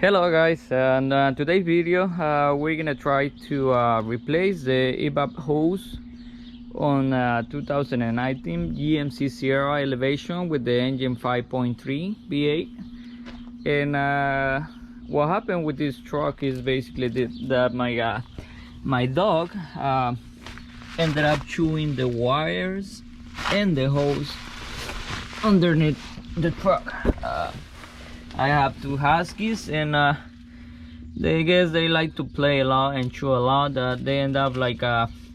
Hello guys, and today's video we're gonna try to replace the EVAP hose on 2019 GMC Sierra elevation with the engine 5.3 V8. And what happened with this truck is basically that my dog ended up chewing the wires and the hose underneath the truck. I have two huskies, and they guess they like to play a lot and chew a lot. They end up like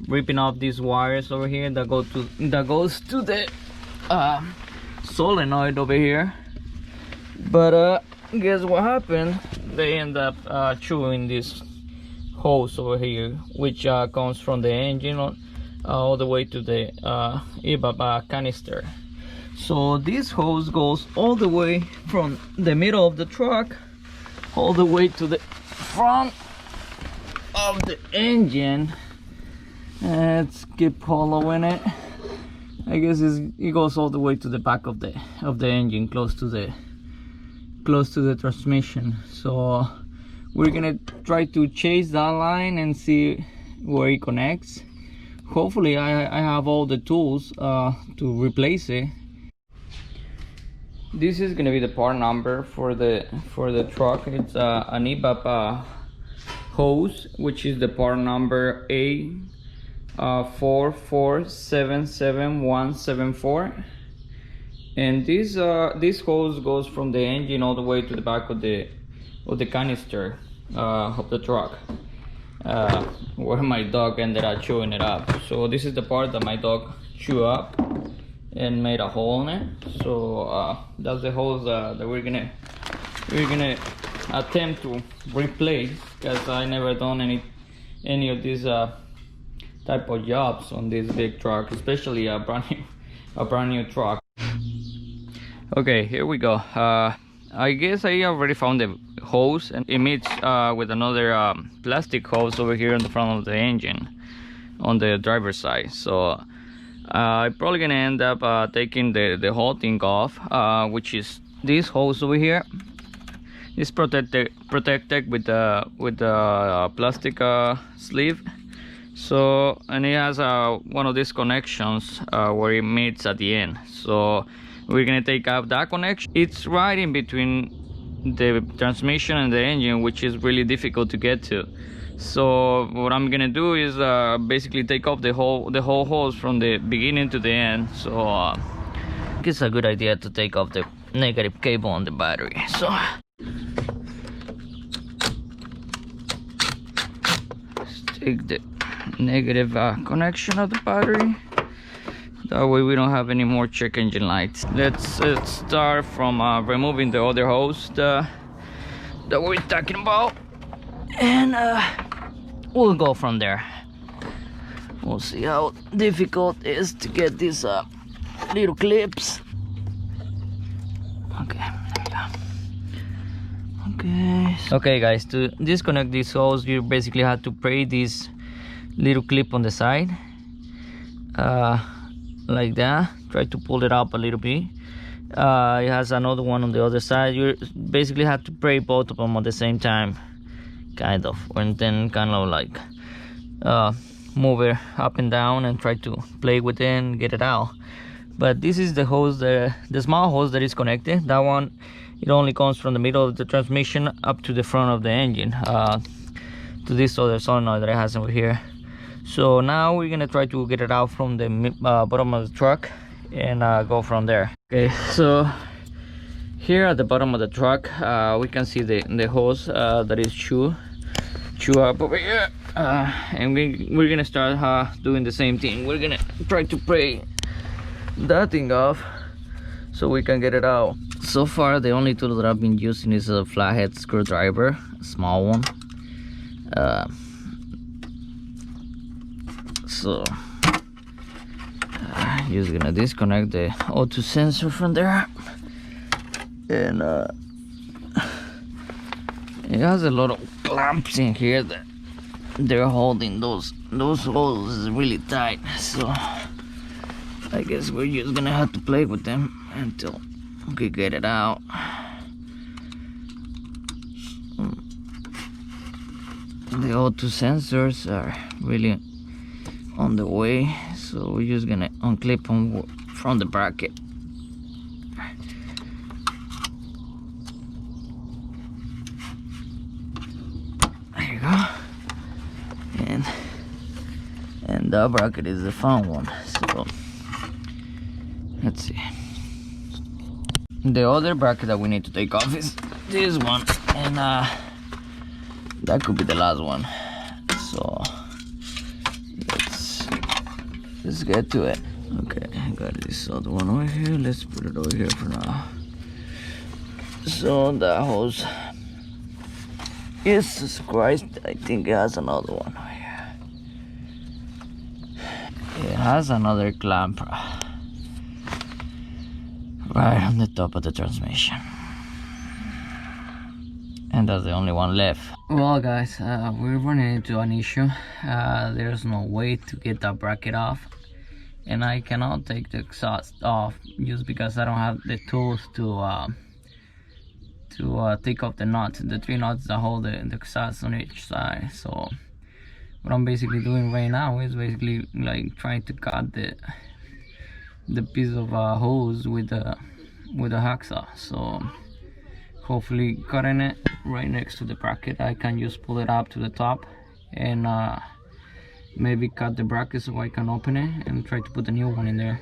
ripping off these wires over here that goes to the solenoid over here. But guess what happened? They end up chewing this hose over here, which comes from the engine all the way to the EVAP canister. So this hose goes all the way from the middle of the truck all the way to the front of the engine. Let's keep following it. I guess it goes all the way to the back of the engine, close to the transmission. So we're gonna try to chase that line and see where it connects. Hopefully I have all the tools to replace it. This is gonna be the part number for the truck. It's an EVAP hose, which is the part number A4477174. And this hose goes from the engine all the way to the back of the canister of the truck, where my dog ended up chewing it up. So this is the part that my dog chewed up and made a hole in it. So that's the hose that we're gonna attempt to replace, because I never done any of these type of jobs on this big truck, especially a brand new truck. Okay, here we go. I guess I already found the hose, and it meets with another plastic hose over here in the front of the engine on the driver's side. So I'm probably gonna end up taking the whole thing off, which is this hose over here. It's protected with the plastic sleeve. So, and it has one of these connections where it meets at the end. So we're gonna take out that connection. It's right in between the transmission and the engine, which is really difficult to get to. So what I'm gonna do is basically take off the whole hose from the beginning to the end. So I think it's a good idea to take off the negative cable on the battery. So let's take the negative connection of the battery. That way we don't have any more check engine lights. Let's start from removing the other hose that we're talking about, and we'll go from there. We'll see how difficult it is to get these little clips. Okay, there we go. Okay guys, to disconnect this hose, you basically have to pray this little clip on the side, like that. Try to pull it up a little bit. It has another one on the other side. You basically have to pray both of them at the same time, kind of, and then kind of like move it up and down and try to play with it and get it out. But this is the hose, the small hose that is connected. That one, it only comes from the middle of the transmission up to the front of the engine, to this other solenoid that it has over here. So now we're gonna try to get it out from the bottom of the truck and go from there. Okay, so here at the bottom of the truck, we can see the hose that is chew up over here, and we're gonna start doing the same thing. We're gonna try to pry that thing off so we can get it out. So far the only tool that I've been using is a flathead screwdriver, a small one. So just gonna disconnect the O2 sensor from there, and it has a lot of clamps in here that they're holding those holes really tight. So I guess we're just gonna have to play with them until we get it out. The O2 sensors are really on the way, so we're just gonna unclip them from the bracket. There you go. And the bracket is the fun one, so let's see. The other bracket that we need to take off is this one, and that could be the last one, so let's get to it. Okay, I got this other one over here. Let's put it over here for now. So that hose, Jesus Christ, I think it has another one over here. It has another clamp right on the top of the transmission, and that's the only one left. Well guys, we're running into an issue. There's no way to get that bracket off, and I cannot take the exhaust off just because I don't have the tools to take off the nuts, the 3 nuts that hold the exhaust on each side. So what I'm basically doing right now is basically like trying to cut the piece of hose with the hacksaw. So hopefully cutting it right next to the bracket, I can just pull it up to the top and maybe cut the bracket so I can open it and try to put a new one in there.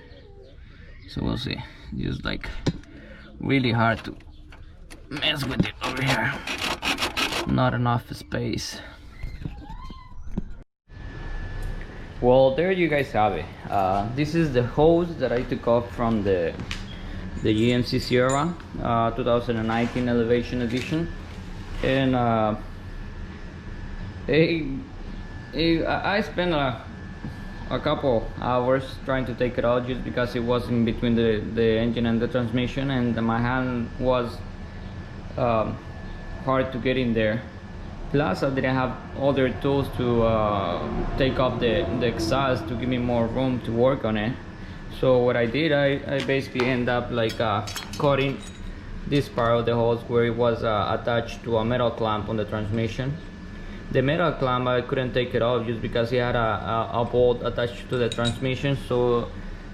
So we'll see. Just like really hard to mess with it over here, not enough space. Well, there you guys have it. This is the hose that I took off from the GMC Sierra 2019 Elevation Edition, and I spent a couple hours trying to take it out just because it was in between the engine and the transmission, and my hand was hard to get in there. Plus I didn't have other tools to take off the exhaust to give me more room to work on it. So what I did, I basically end up like cutting this part of the hose where it was attached to a metal clamp on the transmission. The metal clamp, I couldn't take it off just because it had a bolt attached to the transmission, so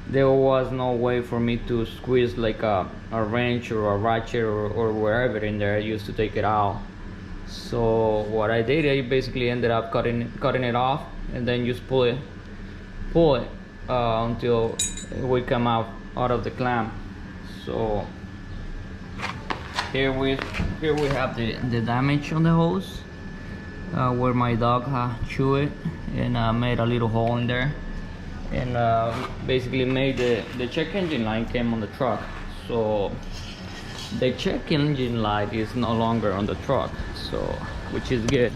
there was no way for me to squeeze like a wrench or a ratchet or wherever in there I used to take it out. So what I did, I basically ended up cutting it off and then just pull it until we come out of the clamp. So here we have the damage on the hose where my dog chewed it and made a little hole in there, and basically made the check engine light came on the truck. So the check engine light is no longer on the truck, so which is good.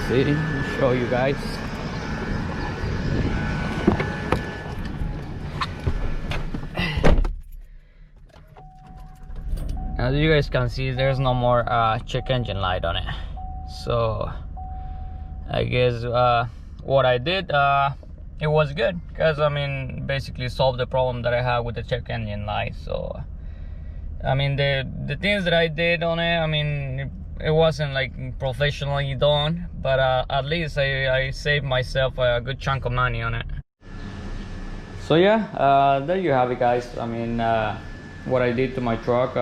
See, show you guys. As you guys can see, there's no more check engine light on it. So I guess what I did, it was good, because I mean basically solved the problem that I had with the check engine light. So I mean the things that I did on it, I mean it wasn't like professionally done, but at least I saved myself a good chunk of money on it. So yeah, there you have it guys. I mean what I did to my truck.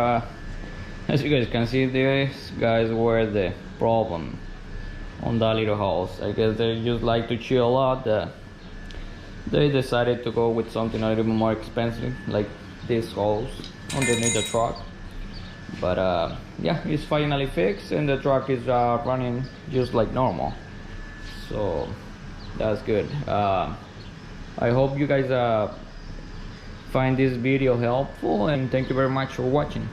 As you guys can see, these guys were the problem on that little house. I guess they just like to chill a lot. They decided to go with something a little bit more expensive, like this hose underneath the truck. But yeah, it's finally fixed and the truck is running just like normal. So that's good. I hope you guys find this video helpful, and thank you very much for watching.